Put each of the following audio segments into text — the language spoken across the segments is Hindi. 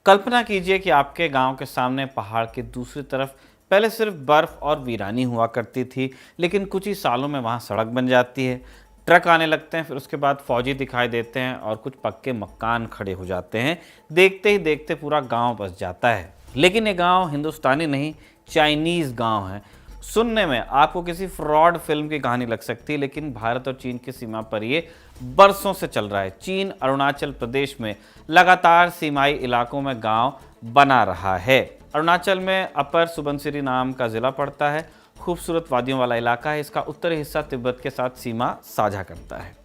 कल्पना कीजिए कि आपके गांव के सामने पहाड़ के दूसरी तरफ पहले सिर्फ बर्फ और वीरानी हुआ करती थी, लेकिन कुछ ही सालों में वहां सड़क बन जाती है, ट्रक आने लगते हैं, फिर उसके बाद फौजी दिखाई देते हैं और कुछ पक्के मकान खड़े हो जाते हैं। देखते ही देखते पूरा गांव बस जाता है। लेकिन ये गांव हिंदुस्तानी नहीं, चाइनीज़ गांव है। सुनने में आपको किसी फ्रॉड फिल्म की कहानी लग सकती है, लेकिन भारत और चीन की सीमा पर ये बरसों से चल रहा है। चीन अरुणाचल प्रदेश में लगातार सीमाई इलाकों में गांव बना रहा है। अरुणाचल में अपर सुबनसिरी नाम का जिला पड़ता है। खूबसूरत वादियों वाला इलाका है। इसका उत्तरी हिस्सा तिब्बत के साथ सीमा साझा करता है।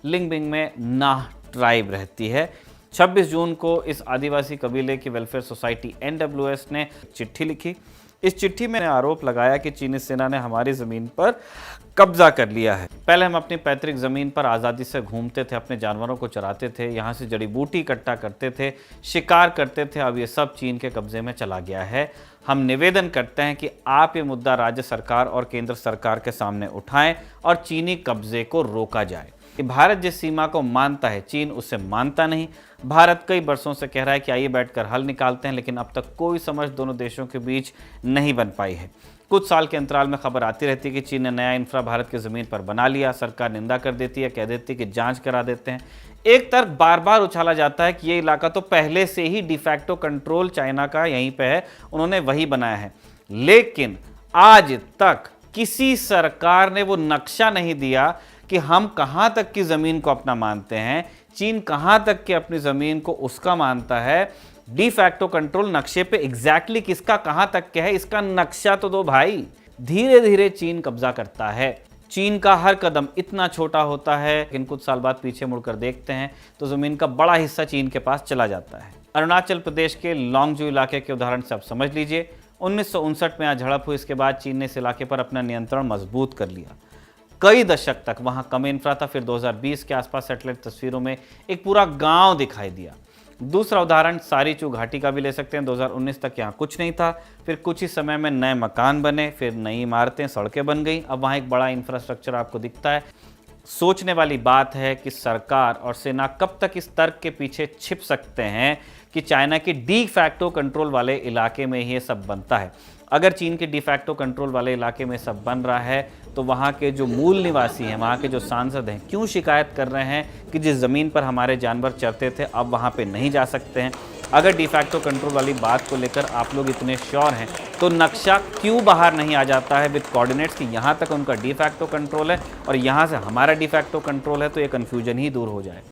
लिंगबिंग में नाह ट्राइब रहती है। 26 जून को इस आदिवासी कबीले की वेलफेयर सोसाइटी NWS ने चिट्ठी लिखी। इस चिट्ठी में आरोप लगाया कि चीनी सेना ने हमारी ज़मीन पर कब्जा कर लिया है। पहले हम अपनी पैतृक ज़मीन पर आज़ादी से घूमते थे, अपने जानवरों को चराते थे, यहाँ से जड़ी बूटी इकट्ठा करते थे, शिकार करते थे। अब ये सब चीन के कब्जे में चला गया है। हम निवेदन करते हैं कि आप ये मुद्दा राज्य सरकार और केंद्र सरकार के सामने उठाएं और चीनी कब्जे को रोका जाए। भारत जिस सीमा को मानता है, चीन उसे मानता नहीं। भारत कई बरसों से कह रहा है कि आइए बैठकर हल निकालते हैं, लेकिन अब तक कोई समझ दोनों देशों के बीच नहीं बन पाई है। कुछ साल के अंतराल में खबर आती रहती है कि चीन ने नया इंफ्रा भारत की ज़मीन पर बना लिया। सरकार निंदा कर देती है, कह देती है कि जांच करा देते हैं। एक तर्क बार बार उछाला जाता है कि ये इलाका तो पहले से ही डिफैक्टो कंट्रोल चाइना का यहीं पे है, उन्होंने वही बनाया है। लेकिन आज तक किसी सरकार ने वो नक्शा नहीं दिया कि हम कहां तक की ज़मीन को अपना मानते हैं, चीन कहां तक की अपनी ज़मीन को उसका मानता है। डी फैक्टो कंट्रोल नक्शे पे एग्जैक्टली किसका कहां तक के है, इसका नक्शा तो दो भाई। धीरे धीरे चीन कब्जा करता है। चीन का हर कदम इतना छोटा होता है, लेकिन कुछ साल बाद पीछे मुड़कर देखते हैं तो ज़मीन का बड़ा हिस्सा चीन के पास चला जाता है। अरुणाचल प्रदेश के लॉन्गजू इलाके के उदाहरण से आप समझ लीजिए। 1959 में यहाँ झड़प हुई। इसके बाद चीन ने इस इलाके पर अपना नियंत्रण मजबूत कर लिया। कई दशक तक वहां कम इंफ्रा था। फिर 2020 के आसपास सैटेलाइट तस्वीरों में एक पूरा गांव दिखाई दिया। दूसरा उदाहरण सारीचू घाटी का भी ले सकते हैं। 2019 तक यहाँ कुछ नहीं था, फिर कुछ ही समय में नए मकान बने, फिर नई इमारतें, सड़कें बन गई। अब वहाँ एक बड़ा इंफ्रास्ट्रक्चर आपको दिखता है। सोचने वाली बात है कि सरकार और सेना कब तक इस तर्क के पीछे छिप सकते हैं कि चाइना के डी फैक्टो कंट्रोल वाले इलाके में ये सब बनता है। अगर चीन के डिफैक्टो कंट्रोल वाले इलाके में सब बन रहा है तो वहाँ के जो मूल निवासी हैं, वहाँ के जो सांसद हैं, क्यों शिकायत कर रहे हैं कि जिस ज़मीन पर हमारे जानवर चरते थे अब वहाँ पे नहीं जा सकते हैं। अगर डिफैक्टो कंट्रोल वाली बात को लेकर आप लोग इतने श्योर हैं तो नक्शा क्यों बाहर नहीं आ जाता है विद कोऑर्डिनेट्स कि यहाँ तक उनका डिफैक्टो कंट्रोल है और यहाँ से हमारा डिफैक्टो कंट्रोल है, तो ये कन्फ्यूजन ही दूर हो जाए।